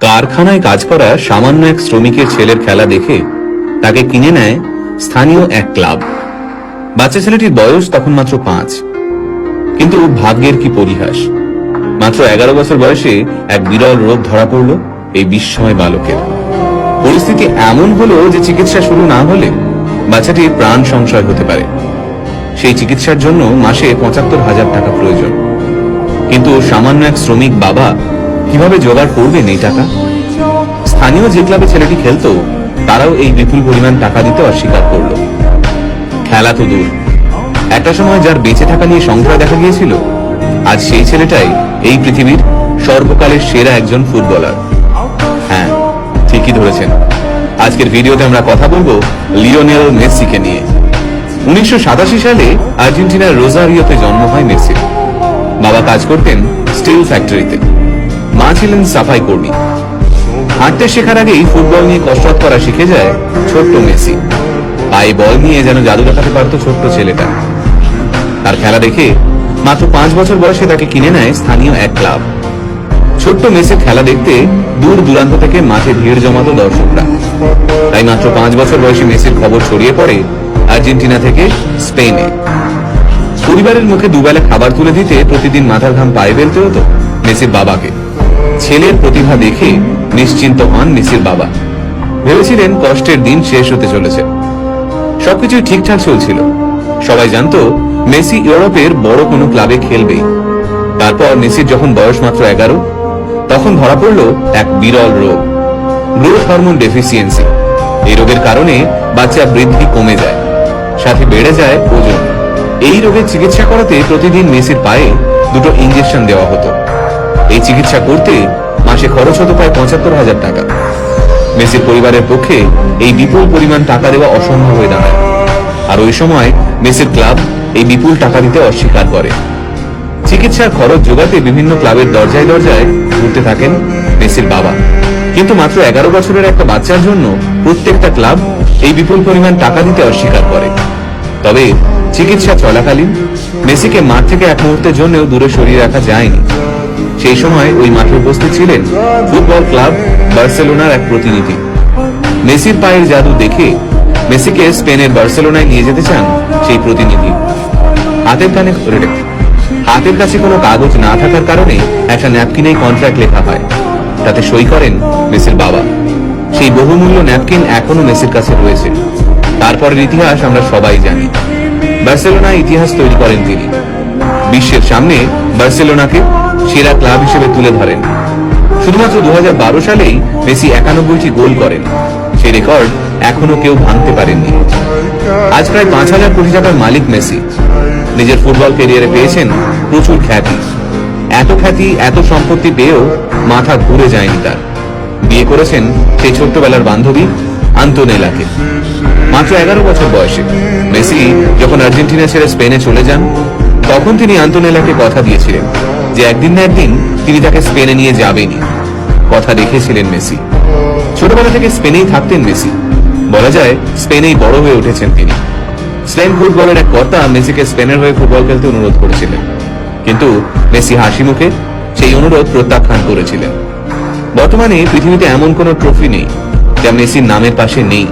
কারখানায় কাজ করা সামান্য এক শ্রমিকের ছেলের খেলা দেখে তাকে কিনে নেয় স্থানীয় এক ক্লাব। বাচ্চা ছেলেটির বয়স তখন মাত্র 5। কিন্তু ভাগ্যের কি পরিহাস, মাত্র 11 বছর বয়সে এক বিরল রোগ ধরা পড়ল এই বিস্ময় বালকের। পরিস্থিতি এমন হলো যে চিকিৎসা শুরু না হলে বাচ্চাটির প্রাণ সংশয় হতে পারে। সেই চিকিৎসার জন্য মাসে 75,000 টাকা প্রয়োজন। কিন্তু সামান্য এক শ্রমিক বাবা কিভাবে জোগাড় করবেন এই টাকা? স্থানীয় যে ক্লাবে ছেলেটি খেলতো তারাও এই বিপুল পরিমাণ টাকা দিতে অস্বীকার করলো। খেলা তো দূর, একটা সময় যার বেঁচে থাকা নিয়ে সংশয় দেখা গিয়েছিল, আজ সেই ছেলেটাই এই পৃথিবীর সর্বকালের সেরা একজন ফুটবলার। হ্যাঁ, ঠিকই ধরেছেন। আজকের ভিডিওতে আমরা কথা বলবো লিওনেল মেসিকে নিয়ে। 1987 সালে আর্জেন্টিনার রোজারিওতে জন্ম হয় মেসির। বাবা কাজ করতেন স্টিল ফ্যাক্টরিতে, মা ছিলেন সাফাই কর্মী। হাঁটতে শেখার আগেই ফুটবল নিয়ে কসরত করা শিখে যায় ছোট্ট মেসি। পায়ে বল নিয়ে যেন জাদু দেখাতে পারত ছোট্ট ছেলেটা। তার খেলা দেখে মাত্র 5 বছর বয়সে তাকে কিনে নেয় স্থানীয় এক ক্লাব। ছোট্ট মেসির খেলা দেখতে দূর দূরান্ত থেকে মাঠে ভিড় জমাতো দর্শকরা। তাই মাত্র 5 বছর বয়সে মেসির খবর ছড়িয়ে পড়ে আর্জেন্টিনা থেকে স্পেনে। পরিবারের মুখে দুবেলা খাবার তুলে দিতে প্রতিদিন মাথার ঘাম পায়ে ফেলতে হতো মেসির বাবাকে। ছেলের প্রতিভা দেখে নিশ্চিন্ত হন মেসির বাবা। ভেবেছিলেন কষ্টের দিন শেষ হতে চলেছে। সবকিছুই ঠিকঠাক চলছিল। সবাই জানতো মেসি ইউরোপের বড় কোনো ক্লাবে খেলবেই। তারপর মেসির যখন বয়স মাত্র 11, তখন ধরা পড়ল এক বিরল রোগ, গ্রোথ হরমোন ডেফিসিয়েন্সি। এই রোগের কারণে বাচ্চার বৃদ্ধি কমে যায়, সাথে বেড়ে যায় ওজন। এই রোগের চিকিৎসা করাতে প্রতিদিন মেসির পায়ে 2টো ইঞ্জেকশন দেওয়া হতো। এই চিকিৎসা করতে মাসে খরচ হতো প্রায় 75,000 টাকা। মেসির পরিবারের পক্ষে এই বিপুল পরিমাণ টাকা দেওয়া অসম্ভব হয়ে দাঁড়ায়। আর ওই সময় মেসির ক্লাব এই বিপুল টাকা দিতে অস্বীকার করে। চিকিৎসার খরচ জোগাতে বিভিন্ন ক্লাবের দরজায় দরজায় ঘুরতে থাকেন মেসির বাবা। কিন্তু মাত্র 11 বছরের একটা বাচ্চার জন্য প্রত্যেকটা ক্লাব এই বিপুল পরিমাণ টাকা দিতে অস্বীকার করে। তবে চিকিৎসা চলাকালীন মেসিকে মাঠ থেকে এক মুহূর্তের জন্যও দূরে সরিয়ে রাখা যায়নি। সেই সময় ওই মাঠে উপস্থিত ছিলেন ফুটবল ক্লাব বার্সেলোনার এক প্রতিনিধি। মেসির পায়ের জাদু দেখে মেসিকে স্পেনের বার্সেলোনায় নিয়ে যেতে চান সেই প্রতিনিধি। হাতের কাছে কোনো কাগজ না থাকার কারণে একটা ন্যাপকিনেই কন্ট্রাক্ট লেখা হয়। তাতে সই করেন মেসির বাবা। সেই বহুমূল্য ন্যাপকিন এখনো মেসির কাছে রয়েছে। তারপরের ইতিহাস আমরা সবাই জানি। বার্সেলোনায় ইতিহাস তৈরি করেন তিনি। বিশ্বের সামনে বার্সেলোনাকে সেরা ক্লাব হিসেবে তুলে ধরেন। শুধুমাত্র 2012 সালেই মেসি 91টি গোল করেন। সেই রেকর্ড এখনো কেউ ভাঙতে পারেননি। আজ প্রায় 5,000 কোটি টাকার মালিক মেসি। নিজের ফুটবল ক্যারিয়ারে পেয়েছেন প্রচুর খ্যাতি। এত খ্যাতি, এত সম্পত্তি পেয়েও মাথা ঘুরে যায়নি তার। বিয়ে করেছেন সেই ছোট্টবেলার বান্ধবী আন্তোনেলাকে। মাত্র 11 বছর বয়সে মেসি যখন আর্জেন্টিনা ছেড়ে স্পেনে চলে যান, তখন তিনি আন্তোনেলাকে কথা দিয়েছিলেন যে একদিন না একদিন তিনি তাকে স্পেনে নিয়ে যাবেনই। কথা রেখেছিলেন মেসি। ছোটবেলা থেকে স্পেনেই থাকতেন মেসি। বলা যায় স্পেনেই বড় হয়ে উঠেছেন তিনি। স্পেন ফুটবলের এক কর্তা মেসিকে স্পেনের হয়ে ফুটবল খেলতে অনুরোধ করেছিলেন, কিন্তু মেসি হাসি মুখে সেই অনুরোধ প্রত্যাখ্যান করেছিলেন। বর্তমানে পৃথিবীতে এমন কোন ট্রফি নেই যা মেসির নামের পাশে নেই।